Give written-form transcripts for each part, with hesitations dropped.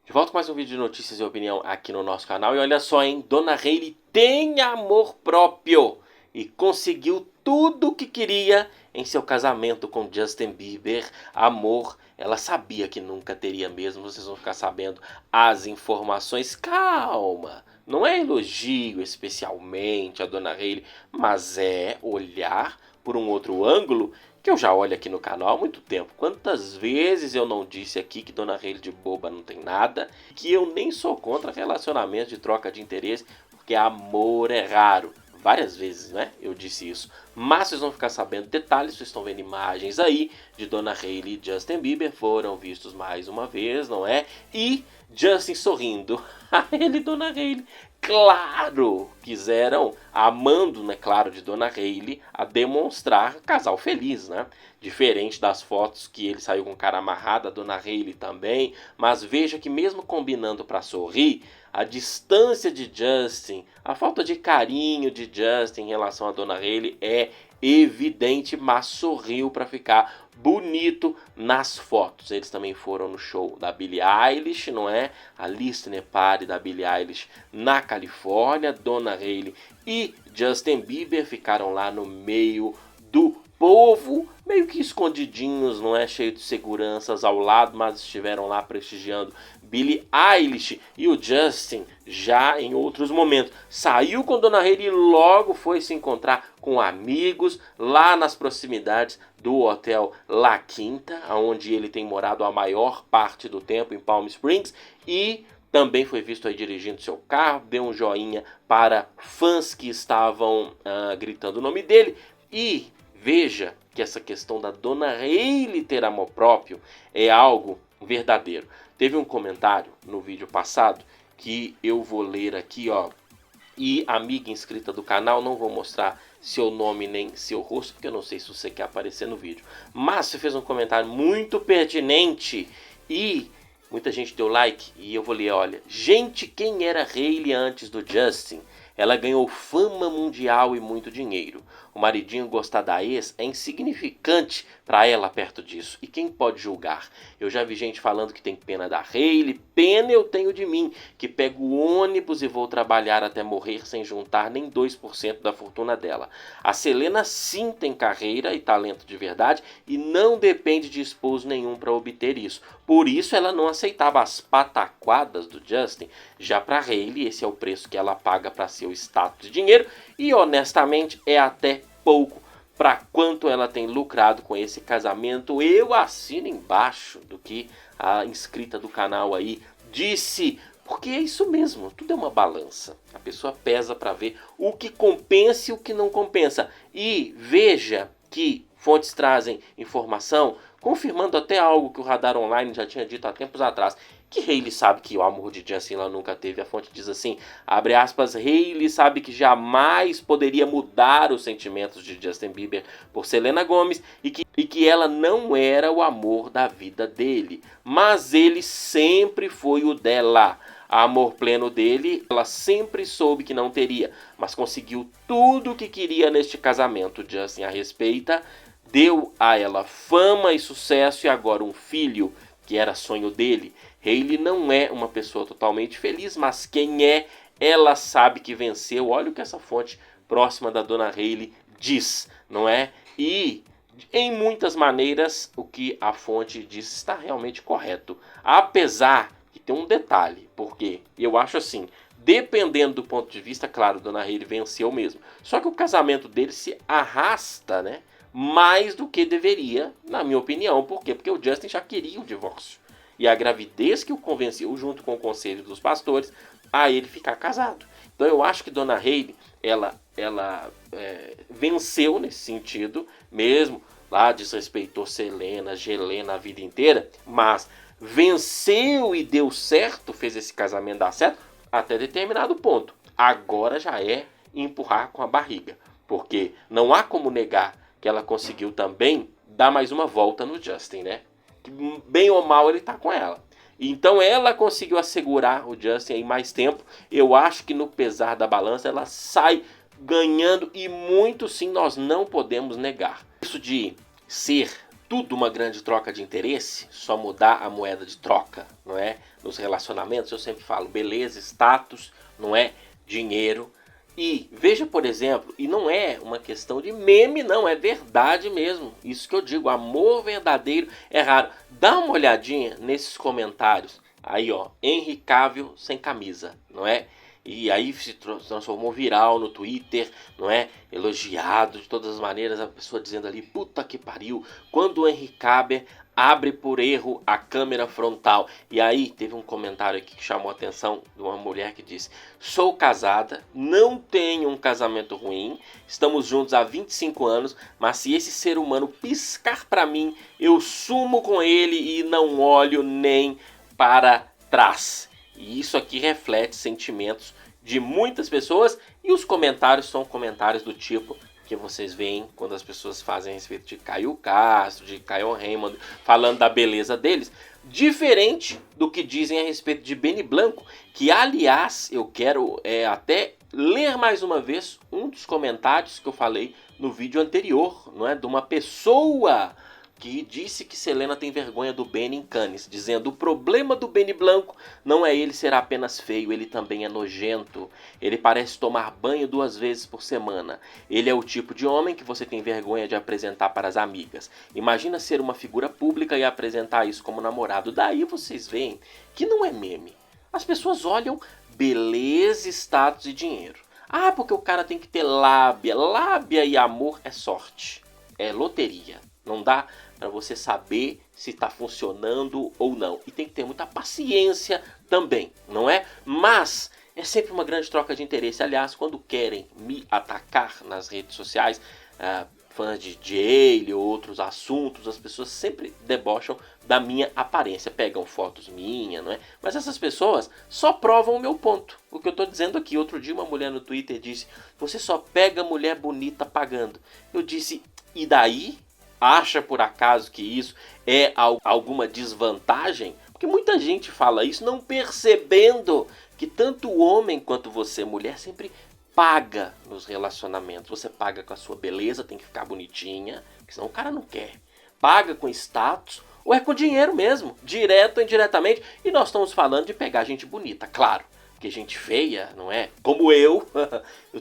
De volta com mais um vídeo de notícias e opinião aqui no nosso canal. E olha só, hein? Dona Hailey tem amor próprio e conseguiu tudo o que queria em seu casamento com Justin Bieber. Amor, ela sabia que nunca teria mesmo. Vocês vão ficar sabendo as informações. Calma, não é elogio especialmente a Dona Hailey, mas é olhar por um outro ângulo que eu já olho aqui no canal há muito tempo. Quantas vezes eu não disse aqui que Dona Hailey de boba não tem nada, que eu nem sou contra relacionamentos de troca de interesse, porque amor é raro. Várias vezes, né? Eu disse isso. Mas vocês vão ficar sabendo detalhes, vocês estão vendo imagens aí de Dona Hailey e Justin Bieber, foram vistos mais uma vez, não é? E Justin sorrindo. Ele e Dona Hailey, claro, quiseram, amando, né, claro, de Dona Hailey, a demonstrar casal feliz, né? Diferente das fotos que ele saiu com o cara amarrado, a Dona Hailey também. Mas veja que mesmo combinando para sorrir, a distância de Justin, a falta de carinho de Justin em relação a Dona Hailey é evidente, mas sorriu para ficar bonito nas fotos. Eles também foram no show da Billie Eilish, não é? A listening party da Billie Eilish na Califórnia. Dona Hailey e Justin Bieber ficaram lá no meio do povo, meio que escondidinhos, não é? Cheio de seguranças ao lado, mas estiveram lá prestigiando Billie Eilish. E o Justin, já em outros momentos, saiu com Dona Hailey e logo foi se encontrar com amigos lá nas proximidades do hotel La Quinta, onde ele tem morado a maior parte do tempo, em Palm Springs, e também foi visto aí dirigindo seu carro, deu um joinha para fãs que estavam gritando o nome dele. E veja que essa questão da Dona Hailey ter amor próprio é algo verdadeiro. Teve um comentário no vídeo passado que eu vou ler aqui, ó. E amiga inscrita do canal, não vou mostrar seu nome nem seu rosto, porque eu não sei se você quer aparecer no vídeo. Mas você fez um comentário muito pertinente e muita gente deu like e eu vou ler, olha. Gente, quem era Hailey antes do Justin? Ela ganhou fama mundial e muito dinheiro. O maridinho gostar da ex é insignificante para ela perto disso. E quem pode julgar? Eu já vi gente falando que tem pena da Hailey. Pena eu tenho de mim, que pego o ônibus e vou trabalhar até morrer sem juntar nem 2% da fortuna dela. A Selena sim tem carreira e talento de verdade e não depende de esposo nenhum para obter isso. Por isso ela não aceitava as pataquadas do Justin. Já para Hailey, esse é o preço que ela paga para seu status de dinheiro e honestamente é até pouco para quanto ela tem lucrado com esse casamento. Eu assino embaixo do que a inscrita do canal aí disse, porque é isso mesmo, tudo é uma balança. A pessoa pesa para ver o que compensa e o que não compensa. E veja que fontes trazem informação confirmando até algo que o Radar Online já tinha dito há tempos atrás, que Hailey sabe que o amor de Justin ela nunca teve. A fonte diz assim, abre aspas, Hailey sabe que jamais poderia mudar os sentimentos de Justin Bieber por Selena Gomez e que ela não era o amor da vida dele, mas ele sempre foi o dela. A amor pleno dele, ela sempre soube que não teria, mas conseguiu tudo o que queria neste casamento. Justin a respeita, deu a ela fama e sucesso e agora um filho, que era sonho dele. Hailey não é uma pessoa totalmente feliz, mas quem é, ela sabe que venceu. Olha o que essa fonte próxima da Dona Hailey diz, não é? E em muitas maneiras o que a fonte diz está realmente correto. Apesar que tem um detalhe, porque eu acho assim, dependendo do ponto de vista, claro, Dona Hailey venceu mesmo. Só que o casamento dele se arrasta, né? Mais do que deveria, na minha opinião. Por quê? Porque o Justin já queria o divórcio. E a gravidez que o convenceu, junto com o conselho dos pastores, a ele ficar casado. Então eu acho que Dona Hailey, ela venceu nesse sentido, mesmo lá desrespeitou Selena, Gelena a vida inteira, mas venceu e deu certo, fez esse casamento dar certo, até determinado ponto. Agora já é empurrar com a barriga, porque não há como negar que ela conseguiu também dar mais uma volta no Justin, né? Bem ou mal ele tá com ela. Então ela conseguiu assegurar o Justin aí mais tempo. Eu acho que no pesar da balança ela sai ganhando e muito sim, nós não podemos negar. Isso de ser tudo uma grande troca de interesse, só mudar a moeda de troca, não é? Nos relacionamentos eu sempre falo, beleza, status, não é? Dinheiro. E veja, por exemplo, e não é uma questão de meme não, é verdade mesmo. Isso que eu digo, amor verdadeiro é raro. Dá uma olhadinha nesses comentários. Aí ó, Henry Cavill sem camisa, não é? E aí se transformou viral no Twitter, não é? Elogiado de todas as maneiras, a pessoa dizendo ali, puta que pariu, quando o Henry Cavill abre por erro a câmera frontal. E aí teve um comentário aqui que chamou a atenção de uma mulher que disse: sou casada, não tenho um casamento ruim, estamos juntos há 25 anos, mas se esse ser humano piscar para mim, eu sumo com ele e não olho nem para trás. E isso aqui reflete sentimentos de muitas pessoas, e os comentários são comentários do tipo que vocês veem quando as pessoas fazem a respeito de Caio Castro, de Caio Raymond, falando da beleza deles, diferente do que dizem a respeito de Benny Blanco, que aliás eu quero até ler mais uma vez um dos comentários que eu falei no vídeo anterior, não é, de uma pessoa que disse que Selena tem vergonha do Benny em Cannes, dizendo: o problema do Benny Blanco não é ele ser apenas feio, ele também é nojento. Ele parece tomar banho 2 vezes por semana. Ele é o tipo de homem que você tem vergonha de apresentar para as amigas. Imagina ser uma figura pública e apresentar isso como namorado. Daí vocês veem que não é meme. As pessoas olham beleza, status e dinheiro. Ah, porque o cara tem que ter lábia. Lábia e amor é sorte, é loteria. Não dá para você saber se está funcionando ou não. E tem que ter muita paciência também, não é? Mas é sempre uma grande troca de interesse. Aliás, quando querem me atacar nas redes sociais, fãs de Jay ou outros assuntos, as pessoas sempre debocham da minha aparência. Pegam fotos minhas, não é? Mas essas pessoas só provam o meu ponto. O que eu estou dizendo aqui. Outro dia uma mulher no Twitter disse: você só pega mulher bonita pagando. Eu disse: e daí? Acha por acaso que isso é alguma desvantagem? Porque muita gente fala isso não percebendo que tanto o homem quanto você, mulher, sempre paga nos relacionamentos. Você paga com a sua beleza, tem que ficar bonitinha, porque senão o cara não quer. Paga com status ou é com dinheiro mesmo, direto ou indiretamente. E nós estamos falando de pegar gente bonita, claro. Porque gente feia, não é? Como eu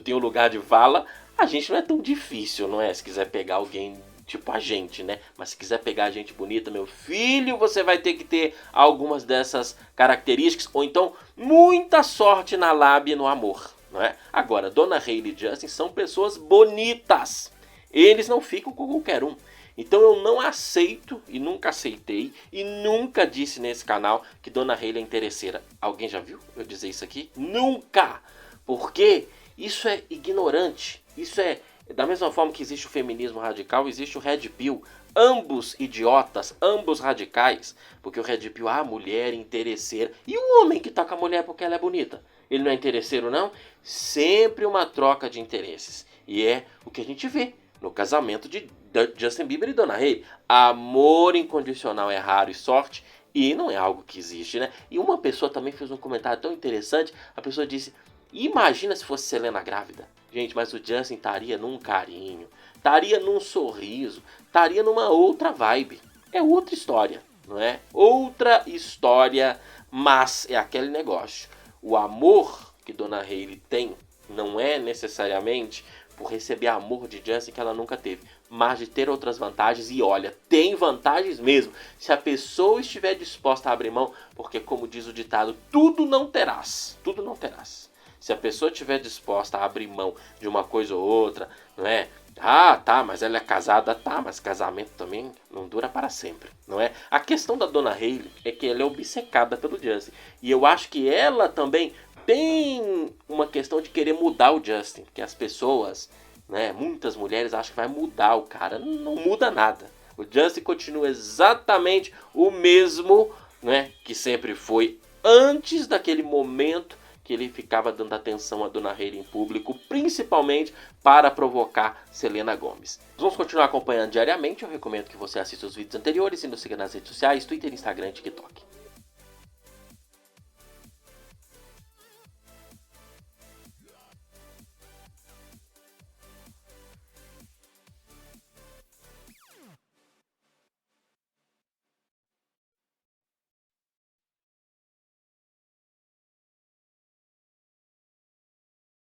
tenho lugar de fala, a gente não é tão difícil, não é? Se quiser pegar alguém tipo a gente, né? Mas se quiser pegar gente bonita, meu filho, você vai ter que ter algumas dessas características, ou então muita sorte na lábia e no amor, não é? Agora, Dona Hailey e Justin são pessoas bonitas. Eles não ficam com qualquer um. Então eu não aceito, e nunca aceitei, e nunca disse nesse canal que Dona Hailey é interesseira. Alguém já viu eu dizer isso aqui? Nunca! Porque isso é ignorante, isso é... Da mesma forma que existe o feminismo radical, existe o Red Pill. Ambos idiotas, ambos radicais. Porque o Red Pill, a mulher interesseira. E o homem que tá com a mulher porque ela é bonita? Ele não é interesseiro, não? Sempre uma troca de interesses. E é o que a gente vê no casamento de Justin Bieber e Dona Hailey. Amor incondicional é raro e sorte. E não é algo que existe, né? E uma pessoa também fez um comentário tão interessante. A pessoa disse: imagina se fosse Selena grávida. Gente, mas o Justin estaria num carinho, estaria num sorriso, estaria numa outra vibe. É outra história, não é? Outra história, mas é aquele negócio. O amor que Dona Hailey tem não é necessariamente por receber amor de Justin que ela nunca teve, mas de ter outras vantagens. E olha, tem vantagens mesmo. Se a pessoa estiver disposta a abrir mão, porque como diz o ditado, tudo não terás, tudo não terás. Se a pessoa estiver disposta a abrir mão de uma coisa ou outra, não é? Ah, tá, mas ela é casada, tá, mas casamento também não dura para sempre, não é? A questão da Dona Hailey é que ela é obcecada pelo Justin. E eu acho que ela também tem uma questão de querer mudar o Justin. Que as pessoas, né, muitas mulheres acham que vai mudar o cara. Não muda nada. O Justin continua exatamente o mesmo, né, que sempre foi antes daquele momento que ele ficava dando atenção a Dona Hailey em público, principalmente para provocar Selena Gomez. Vamos continuar acompanhando diariamente. Eu recomendo que você assista os vídeos anteriores e nos siga nas redes sociais, Twitter, Instagram e TikTok.